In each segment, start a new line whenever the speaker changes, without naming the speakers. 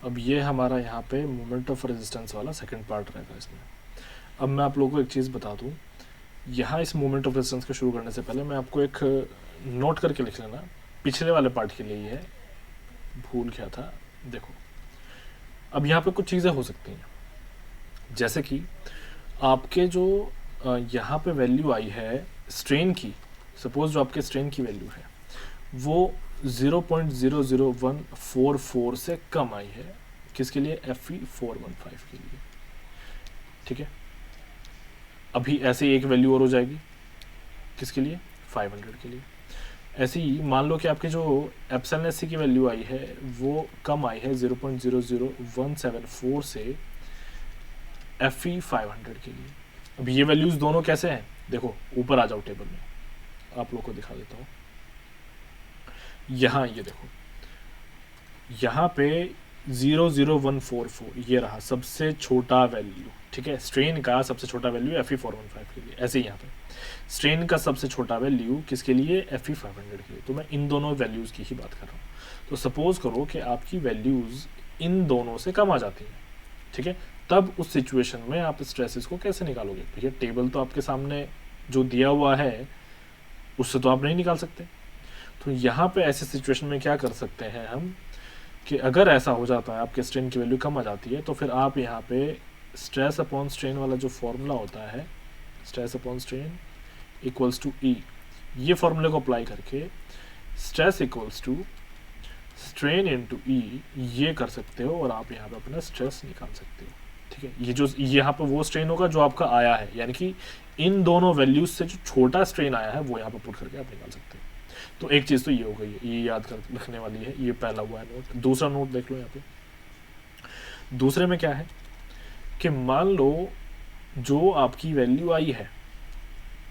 अब ये हमारा यहाँ पे मोमेंट ऑफ रेजिस्टेंस वाला सेकंड पार्ट रहेगा इसमें। अब मैं आप लोगों को एक चीज़ बता दूँ, यहाँ इस मोमेंट ऑफ रेजिस्टेंस को शुरू करने से पहले मैं आपको एक नोट करके लिख लेना, पिछले वाले पार्ट के लिए ही है, भूल गया था। देखो अब यहाँ पे कुछ चीज़ें हो सकती हैं, जैसे कि आपके जो यहाँ पे वैल्यू आई है स्ट्रेन की, सपोज जो आपके स्ट्रेन की वैल्यू है वो 0.00144 से कम आई है, किसके लिए? Fe415 के लिए, ठीक है। अभी ऐसे ही एक वैल्यू और हो जाएगी, किसके लिए? 500 के लिए। ऐसे ही मान लो कि आपकी जो एप्सिलॉन एस सी की वैल्यू आई है वो कम आई है 0.00174 से Fe500 के लिए। अब ये वैल्यूज दोनों कैसे हैं? देखो ऊपर आ जाओ टेबल में, आप लोग को दिखा देता हूँ। यहाँ ये देखो, यहाँ पे 00144 ये रहा सबसे छोटा वैल्यू, ठीक है। स्ट्रेन का सबसे छोटा वैल्यू Fe415 के लिए। ऐसे ही यहाँ पे स्ट्रेन का सबसे छोटा वैल्यू किसके लिए? Fe500 के लिए। तो मैं इन दोनों वैल्यूज़ की ही बात कर रहा हूँ। तो सपोज करो कि आपकी वैल्यूज़ इन दोनों से कम आ जाती हैं, ठीक है। तब उस सिचुएशन में आप स्ट्रेसेस को कैसे निकालोगे? भैया टेबल तो आपके सामने जो दिया हुआ है उससे तो आप नहीं निकाल सकते। तो यहाँ पे ऐसे सिचुएशन में क्या कर सकते हैं हम कि अगर ऐसा हो जाता है आपके स्ट्रेन की वैल्यू कम आ जाती है तो फिर आप यहाँ पे स्ट्रेस अपॉन स्ट्रेन वाला जो फॉर्मूला होता है, stress upon strain equals to E, ये फॉर्मूले को अप्लाई करके stress equals to strain into E ये कर सकते हो और आप यहाँ पे अपना स्ट्रेस निकाल सकते हो, ठीक है। ये जो यहाँ पे वो स्ट्रेन होगा जो आपका आया है, यानी कि इन दोनों वैल्यूज से जो छोटा स्ट्रेन आया है वो यहाँ पे पुट करके आप निकाल सकते हो। तो एक चीज़ तो ये हो गई है, ये याद कर रखने वाली है, ये पहला हुआ है नोट। दूसरा नोट देख लो यहाँ पे, दूसरे में क्या है कि मान लो जो आपकी वैल्यू आई है,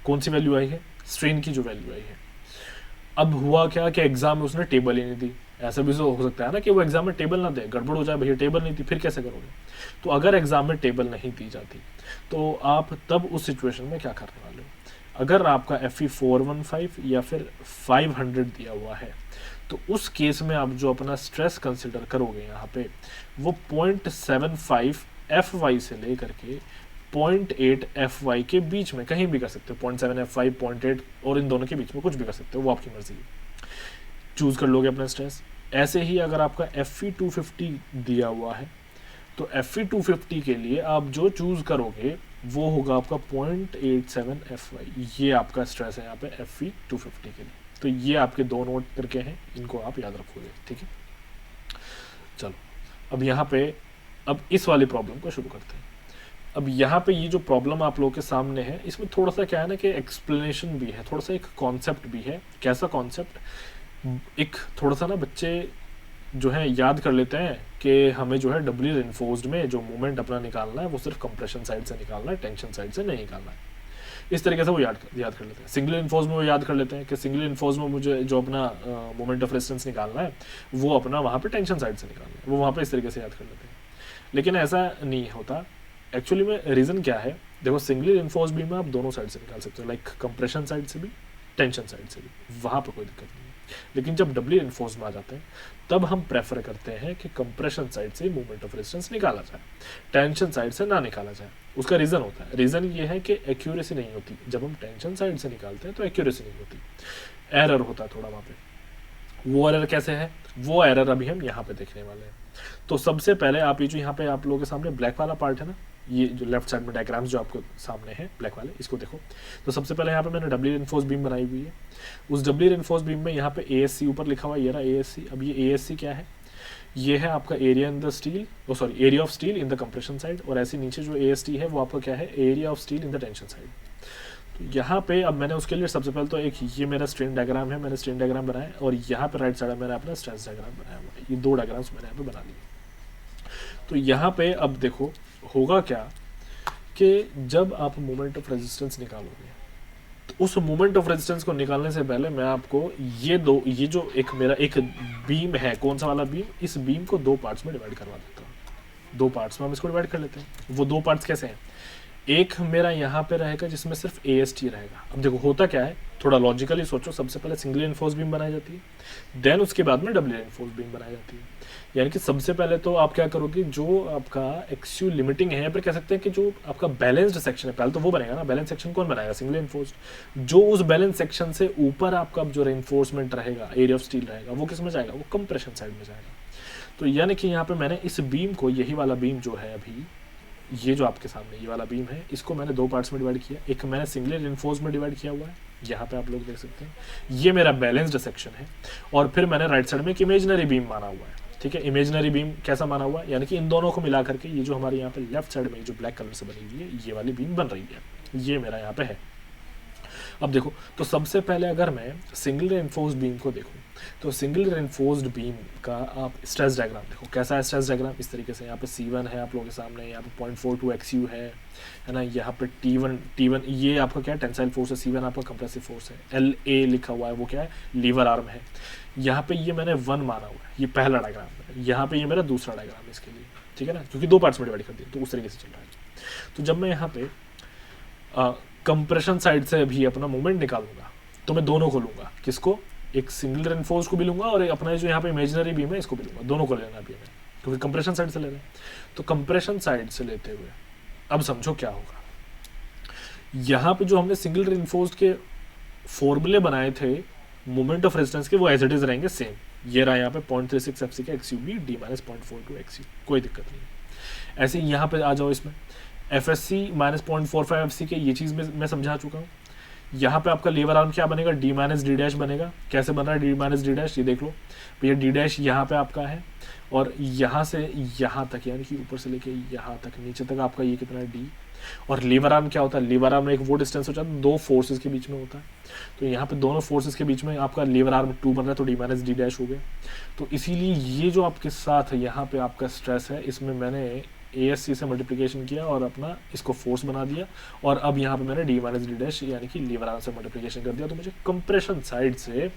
कौन सी वैल्यू आई है? स्ट्रेन की जो वैल्यू आई है। अब हुआ क्या कि एग्जाम में उसने टेबल ही नहीं दी। ऐसा भी हो सकता है ना कि वो एग्जाम में टेबल ना दे, गड़बड़ हो जाए, भैया टेबल नहीं दी, फिर कैसे करोगे? तो अगर एग्जाम में टेबल नहीं दी जाती तो आप तब उस सिचुएशन में क्या करने वाले हो? अगर आपका Fe415 या फिर 500 दिया हुआ है तो उस केस में आप जो अपना स्ट्रेस कंसिडर करोगे यहाँ पे वो 0.75 Fy से लेकर के 0.8 Fy के बीच में कहीं भी कर सकते हो। 0.7 Fy, 0.8 और इन दोनों के बीच में कुछ भी कर सकते हो, वो आपकी मर्जी है, चूज कर लोगे अपना स्ट्रेस। ऐसे ही अगर आपका Fe250 दिया हुआ है तो Fe250 के लिए आप जो चूज करोगे वो होगा आपका 0.87 Fy, ये आपका स्ट्रेस है यहाँ पे Fe250 के लिए। तो ये आपके दो नोट करके हैं, इनको आप याद रखोगे, ठीक है। चलो अब यहाँ पे अब इस वाली प्रॉब्लम को शुरू करते हैं। अब यहाँ पे ये जो प्रॉब्लम आप लोगों के सामने है इसमें थोड़ा सा क्या है ना कि एक्सप्लेनेशन भी है, थोड़ा सा एक कॉन्सेप्ट भी है। कैसा कॉन्सेप्ट? एक थोड़ा सा ना बच्चे जो है याद कर लेते हैं कि हमें जो है डबली रिइंफोर्स्ड में जो मूवमेंट अपना निकालना है वो सिर्फ कंप्रेशन साइड से निकालना है, टेंशन साइड से नहीं निकालना है। इस तरीके से वो याद कर लेते हैं। सिंगल इन्फोर्स में वो याद कर लेते हैं कि सिंगल इन्फोर्स में मुझे जो अपना मोमेंट ऑफ रेजिस्टेंस निकालना है वो अपना वहाँ पे टेंशन साइड से निकालना है, वो वहाँ पे इस तरीके से याद कर लेते हैं। लेकिन ऐसा नहीं होता एक्चुअली में। रीज़न क्या है? देखो सिंगल इन्फोर्स बीम में आप दोनों साइड से निकाल सकते हो, लाइक कंप्रेशन साइड से भी, टेंशन साइड से भी, वहाँ पर कोई दिक्कत नहीं है। लेकिन जब डबली इन्फोर्स में आ जाते हैं तब हम प्रेफर करते हैं कि कंप्रेशन साइड से मूवमेंट ऑफ रेजिस्टेंस निकाला जाए, टेंशन साइड से ना निकाला जाए। उसका रीज़न होता है, रीज़न ये है कि एक्यूरेसी नहीं होती। जब हम टेंशन साइड से निकालते हैं तो एक्यूरेसी नहीं होती, एरर होता है थोड़ा वहाँ पे। वो एरर कैसे है? वो एरर अभी हम यहाँ पे देखने वाले हैं। तो सबसे पहले आप ये जो यहाँ पे आप लोगों के सामने ब्लैक वाला पार्ट है ना, ये जो लेफ्ट साइड में डायग्राम्स जो आपको सामने है ब्लैक वाले, इसको देखो। तो सबसे पहले यहाँ पे मैंने डबली रिइंफोर्स बीम बनाई हुई है। उस डबली रिइंफोर्स बीम में यहाँ पे ASC ऊपर लिखा हुआ है, ये रहा ASC। अब ये ASC क्या है? ये है आपका area in the steel, sorry area of steel in the compression side. और ऐसे नीचे जो AST है वो आपका क्या है? Area of steel in the tension side. तो यहाँ पे अब मैंने उसके लिए सबसे पहले तो एक ये मेरा स्ट्रेन डायग्राम है, मैंने स्ट्रेन डायग्राम बनाया और यहाँ पे राइट साइड में मैंने अपना स्ट्रेस डायग्राम बनाया हुआ है। ये दो डायग्राम्स मैंने यहाँ पे बना लिए। तो यहाँ पे अब देखो होगा क्या कि जब आप मोमेंट ऑफ रेजिस्टेंस निकालोगे तो उस मोमेंट ऑफ रेजिस्टेंस को निकालने से पहले मैं आपको ये जो एक मेरा एक बीम है, कौन सा वाला बीम, इस बीम को दो पार्ट्स में डिवाइड करवा देता हूँ। दो पार्ट्स में हम इसको डिवाइड कर लेते हैं। वो दो पार्ट्स कैसे हैं? एक मेरा यहाँ पे रहेगा जिसमें सिर्फ AST रहेगा। अब देखो होता क्या है, थोड़ा लॉजिकली सोचो, सबसे पहले सिंगल इन्फोर्स बीम बनाई जाती है, देन उसके बाद में डबल इन्फोर्स बीम बनाई जाती है। यानी कि सबसे पहले तो आप क्या करोगे, जो आपका एक्सयू लिमिटिंग है, या फिर कह सकते हैं कि जो आपका बैलेंस्ड सेक्शन है, पहले तो वो बनेगा ना। बैलेंस सेक्शन कौन बनाएगा, सिंगल इन्फोर्स्ड। जो उस बैलेंस सेक्शन से ऊपर आपका जो रेइंफोर्समेंट रहेगा, एरिया ऑफ स्टील रहेगा, वो किस में जाएगा, वो कंप्रेशन साइड में जाएगा। तो यानी कि यहाँ पे मैंने इस बीम को, यही वाला बीम जो है अभी, ये जो आपके सामने ये वाला बीम है, इसको मैंने दो पार्ट्स में डिवाइड किया। एक मैंने सिंगल रिइंफोर्स में डिवाइड किया हुआ है, यहाँ पे आप लोग देख सकते हैं, ये मेरा बैलेंस्ड सेक्शन है। और फिर मैंने राइट साइड में एक इमेजिनरी बीम माना हुआ है, ठीक है। इमेजिनरी बीम कैसा माना हुआ है, यानी कि इन दोनों को मिला करके ये जो हमारे यहाँ पे लेफ्ट साइड में जो ब्लैक कलर से बनी हुई है, ये वाली बीम बन रही है, ये मेरा यहाँ पे है। अब देखो, तो सबसे पहले अगर मैं सिंगल रेनफोर्स्ड बीम को देखूं, तो सिंगल रेनफोर्स्ड बीम का आप स्ट्रेस डायग्राम देखो, कैसा है स्ट्रेस डायग्राम, इस तरीके से। यहाँ पे C1 है आप लोगों के सामने, यहाँ पे 0.42 XU है ना। यहाँ पे T1 ये आपका क्या है, टेंसाइल फोर्स है। C1 आपका कंप्रेसिव फोर्स है। LA लिखा हुआ है, वो क्या है, लीवर आर्म है। यहाँ पे ये मैंने 1 माना हुआ है, ये पहला डायग्राम है। यहाँ पे ये मेरा दूसरा डायग्राम है इसके लिए, ठीक है ना, क्योंकि दो पार्ट्स में डिवाइड कर दिया, तो उस तरीके से चल रहा है। तो जब मैं यहाँ पे कंप्रेशन साइड से भी अपना मूवमेंट निकालूंगा, तो मैं दोनों को लूंगा। किसको, एक सिंगल रेनफोर्स को भी लूंगा, और अपना जो यहाँ पे इमेजिनरी बीम है इसको भी लूंगा। दोनों को लेना भी है, क्योंकि कंप्रेशन साइड से ले रहे हैं। तो कंप्रेशन साइड से लेते हुए अब समझो क्या होगा। यहाँ पे जो हमने सिंगल रेनफोर्स के फॉर्मूले बनाए थे मोमेंट ऑफ रेजिस्टेंस के, वो एज इट इज रहेंगे सेम। ये रहा यहाँ पे 0.36 FC का XUB D माइनस 0.42 XU, कोई दिक्कत नहीं है। ऐसे ही यहाँ पे आ जाओ, इसमें FSC माइनस 0.45 FC के, ये चीज़ मैं समझा चुका हूँ। यहाँ पे आपका लीवर आर्म क्या बनेगा, D माइनस D डैश बनेगा। कैसे बन रहा है D माइनस D डैश, ये देख लो भैया। D डैश यहाँ पे आपका है, और यहाँ से यहाँ तक, यानी कि ऊपर से लेके यहाँ तक नीचे तक आपका ये कितना है D। और लीवर आर्म क्या होता है, लीवर आर्म में एक वो डिस्टेंस हो जाता है, दो फोर्सेस के बीच में होता है। तो यहाँ पे दोनों फोर्सेस के बीच में आपका लीवर आर्म 2 बन रहा है, तो D माइनस D डैश हो गया। तो इसीलिए ये जो आपके साथ यहाँ पे आपका स्ट्रेस है, इसमें मैंने ASC से मल्टीप्लिकेशन किया और अपना इसको फोर्स बना दिया, और अब यहाँ पे मैंने D माइनस D डैश यानी कि लीवर आर्म से मल्टीप्लिकेशन कर दिया। तो मुझे कंप्रेशन साइड से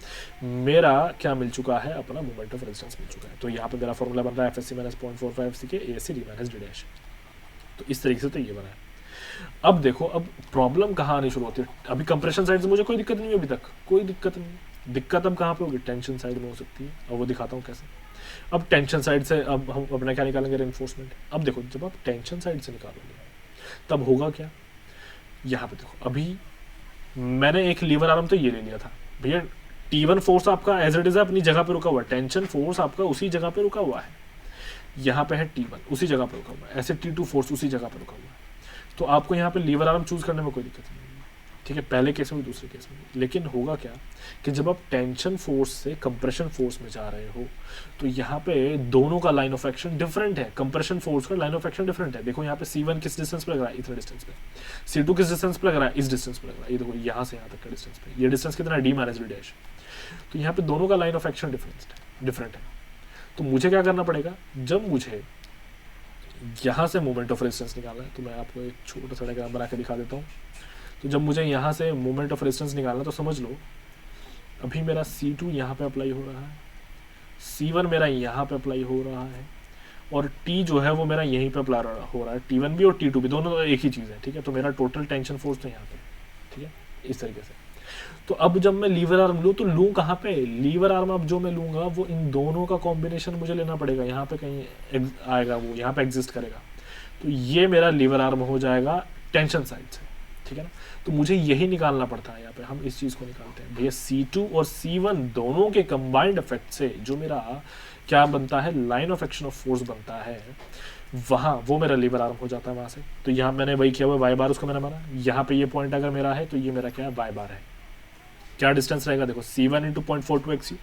मेरा क्या मिल चुका है, अपना मोमेंट ऑफ रेजिस्टेंस मिल चुका है। तो यहाँ पे मेरा फॉर्मूला बन रहा है FSC माइनस 0.45 FC के ASC D minus D dash. तो इस तरीके से तो ये बना है। अब देखो, अब प्रॉब्लम कहाँ आनी शुरू होती है। अभी कंप्रेशन साइड से मुझे कोई दिक्कत नहीं है, अभी तक कोई दिक्कत नहीं। दिक्कत अब कहाँ पे होगी, टेंशन साइड में हो सकती है, और वो दिखाता हूँ कैसे। अब टेंशन साइड से अब हम अपना क्या निकालेंगे, रेनफोर्समेंट। अब देखो, जब आप टेंशन साइड से निकालोगे तब होगा क्या, यहाँ पे देखो, अभी मैंने एक लीवर आर्म तो ये ले लिया था भैया। T1 फोर्स आपका एज इट इज अपनी जगह पे रुका हुआ है, टेंशन फोर्स आपका उसी जगह पे रुका हुआ है। यहाँ पे है T1 उसी जगह पे रुका हुआ है, ऐसे T2 फोर्स उसी जगह पे रुका हुआ है। तो आपको यहाँ पे लीवर आर्म चूज करने में कोई दिक्कत नहीं है, ठीक है, पहले केस में भी दूसरे केस में भी। लेकिन होगा क्या कि जब आप टेंशन फोर्स से कंप्रेशन फोर्स में जा रहे हो, तो यहाँ पे दोनों का लाइन ऑफ एक्शन डिफरेंट है। कंप्रेशन फोर्स का लाइन ऑफ एक्शन डिफरेंट है। देखो यहाँ पे C1 किस डिस्टेंस पे लग रहा है, इतना डिस्टेंस पे। C2 किस डिस्टेंस पे लग रहा है, इस डिस्टेंस पे लग रहा है। ये देखो यहाँ से यहाँ तक का डिस्टेंस पे, ये डिस्टेंस कितना है, D माइनस D डैश। तो यहाँ पे दोनों का लाइन ऑफ एक्शन डिफरेंट है। तो मुझे क्या करना पड़ेगा, जब मुझे यहाँ से मोमेंट ऑफ रेजिस्टेंस निकालना है, तो मैं आपको एक छोटा सा डायग्राम बना के दिखा देता हूँ। तो जब मुझे यहाँ से मोमेंट ऑफ रेजिस्टेंस निकालना, तो समझ लो अभी मेरा C2 यहाँ पे अप्लाई हो रहा है, C1 मेरा यहाँ पे अप्लाई हो रहा है, और T जो है वो मेरा यहीं पे अप्लाई हो रहा है। T1 भी और T2 भी दोनों एक ही चीज़ है, ठीक है। तो मेरा टोटल टेंशन फोर्स तो यहाँ पे, ठीक है, इस तरीके से। तो अब जब मैं लीवर आर्म लूँ, तो लूँ कहाँ पे, लीवर आर्म अब जो मैं लूँगा वो इन दोनों का कॉम्बिनेशन मुझे लेना पड़ेगा। यहाँ पे कहीं आएगा, वो यहाँ पे एग्जिस्ट करेगा। तो ये मेरा लीवर आर्म हो जाएगा टेंशन साइड से, ठीक है ना। तो मुझे यही निकालना पड़ता है। यहाँ पे हम इस चीज़ को निकालते हैं भैया, C2 और C1 दोनों के कंबाइंड इफेक्ट से जो मेरा क्या बनता है, line of action of force बनता है, वहाँ वो मेरा लीवर आर्म हो जाता है वहाँ से। तो यहाँ मैंने वही किया हुआ, वाई बार उसको मैंने माना। यहाँ पे ये पॉइंट अगर मेरा है, तो ये मेरा क्या है, वाई बार है। क्या डिस्टेंस रहेगा, देखो C1 इंटू 0.42 XU।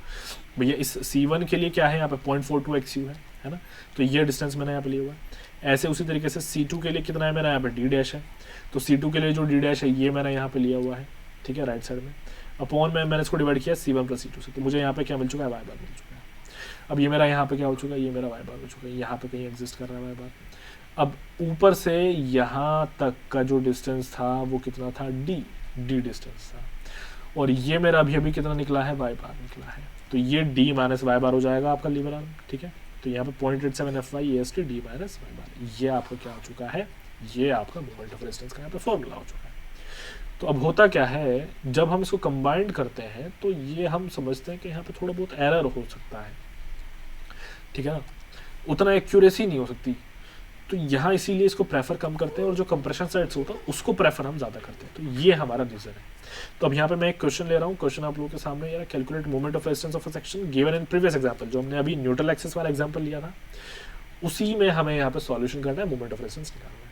भैया इस C1 के लिए क्या है, यहाँ पे 0.42 XU है ना। तो ये डिस्टेंस मैंने यहाँ पे लिया हुआ है। ऐसे उसी तरीके से C2 के लिए कितना है मेरा, यहाँ पे D डैश है। तो C2 के लिए जो D डैश है ये मैंने यहाँ पे लिया हुआ है, ठीक है, राइट साइड में। अपॉन में मैंने इसको डिवाइड किया C1 प्लस C2 से, तो मुझे यहाँ पे क्या मिल चुका है, वाई बार मिल चुका है। अब ये मेरा यहाँ पे क्या हो चुका है, ये मेरा वाई बार हो चुका है। यहाँ पे कहीं एग्जिस्ट कर रहा है वाई बार। अब ऊपर से यहाँ तक का जो डिस्टेंस था वो कितना था, D डिस्टेंस था, और ये मेरा अभी अभी कितना निकला है, वाई बार निकला है। तो ये D माइनस वाई बार हो जाएगा आपका लीवर आर्म, ठीक है। तो यहाँ पे 0.87 FY AST D minus Y bar, ये आपका क्या हो चुका है, ये आपका मोमेंट ऑफ रेजिस्टेंस का यहाँ पे फॉर्मूला हो चुका है। तो अब होता क्या है, जब हम इसको कंबाइंड करते हैं तो ये हम समझते हैं कि यहाँ पे थोड़ा बहुत एरर हो सकता है, ठीक है ना, उतना एक्यूरेसी नहीं हो सकती, तो यहाँ इसीलिए इसको प्रेफर कम करते हैं और जो कंप्रेशन साइड से होता है उसको प्रेफर हम ज़्यादा करते हैं। तो ये हमारा रीज़न है। तो अब यहाँ पे मैं एक क्वेश्चन ले रहा हूँ, क्वेश्चन आप लोगों के सामने यार, calculate moment of resistance of a section given in previous example, जो हमने अभी न्यूट्रल एक्सिस वाला एग्जांपल लिया था, उसी में हमें यहाँ पे सॉल्यूशन करना है, मोमेंट ऑफ रेजिस्टेंस निकालना है।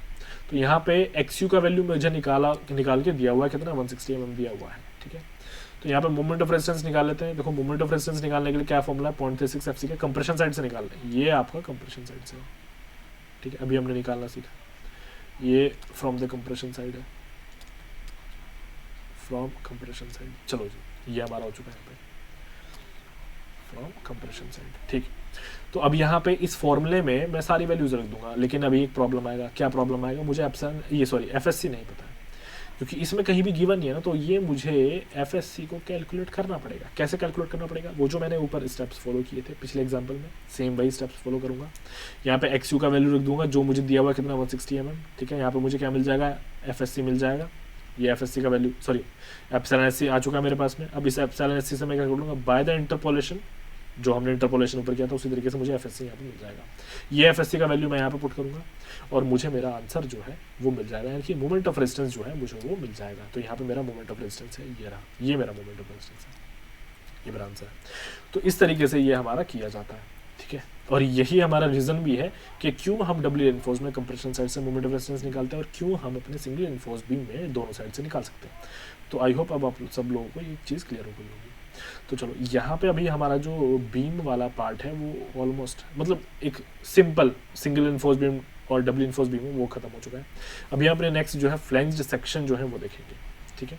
तो यहाँ पे एक्स यू का वैल्यू मुझे निकाल के दिया हुआ है, कितना 160 mm दिया हुआ है, ठीक है। तो यहाँ पे मोमेंट ऑफ रेजिस्टेंस निकाल लेते हैं। देखो मोमेंट ऑफ रेजिस्टेंस निकालने के लिए क्या फॉर्मूला है, 0.36 FC के कंप्रेशन साइड से निकालना है, ये आपका कंप्रेशन साइड से है, ठीक है। अभी हमने निकालना सीखा, ये फ्रॉम द कंप्रेशन साइड है, फ्रॉम कंप्रेशन साइड। चलो जी, ये हमारा हो चुका है यहाँ पे फ्रॉम कंप्रेशन साइड, ठीक। तो अब यहाँ पे इस फॉर्मूले में मैं सारी वैल्यूज रख दूंगा, लेकिन अभी एक प्रॉब्लम आएगा। क्या प्रॉब्लम आएगा, मुझे एफएससी नहीं पता है, क्योंकि इसमें कहीं भी गिवन नहीं है ना, तो ये मुझे एफएससी को कैलकुलेट करना पड़ेगा। कैसे कैलकुलेट करना पड़ेगा, वो जो मैंने ऊपर स्टेप्स फॉलो किए थे पिछले एग्जाम्पल में, सेम वही स्टेप्स फॉलो करूंगा। यहाँ पे एक्स यू का वैल्यू रख दूंगा, जो मुझे दिया हुआ कितना 160 mm, ठीक है। यहाँ पे मुझे क्या मिल जाएगा, एफएससी मिल जाएगा, ये एफएससी का वैल्यू, सॉरी एप्सिलॉन एससी आ चुका है मेरे पास में। अब इस एप्सिलॉन एससी से मैं क्या करूँगा, बाय द इंटरपोलेशन, जो हमने इंटरपोलेशन ऊपर किया था उसी तरीके से मुझे एफएससी यहाँ पे मिल जाएगा। ये एफएससी का वैल्यू मैं यहाँ पे पुट करूँगा और मुझे मेरा आंसर जो है वो मिल जाएगा, यानी कि मोमेंट ऑफ रेजिस्टेंस जो है मुझे वो मिल जाएगा। तो यहाँ पे मेरा मोमेंट ऑफ रेजिस्टेंस है, ये रहा, ये मेरा मोमेंट ऑफ रेजिस्टेंस है, ये मेरा आंसर है। तो इस तरीके से ये हमारा किया जाता है, ठीक है। और यही हमारा रीज़न भी है कि क्यों हम डबल एनफोर्स में कंप्रेशन साइड से मोमेंट ऑफ रेजिस्टेंस निकालते हैं और क्यों हम अपने सिंगल एनफोर्स बीम में दोनों साइड से निकाल सकते हैं। तो आई होप अब आप सब लोगों को ये चीज़ क्लियर हो गई होगी। तो चलो यहाँ पे अभी हमारा जो बीम वाला पार्ट है वो ऑलमोस्ट, मतलब एक सिंपल सिंगल एनफोर्स बीम और डबल एनफोर्स बीम वो खत्म हो चुका है। अभी अपने नेक्स्ट जो है फ्लैंज्ड सेक्शन जो है वो देखेंगे, ठीक है।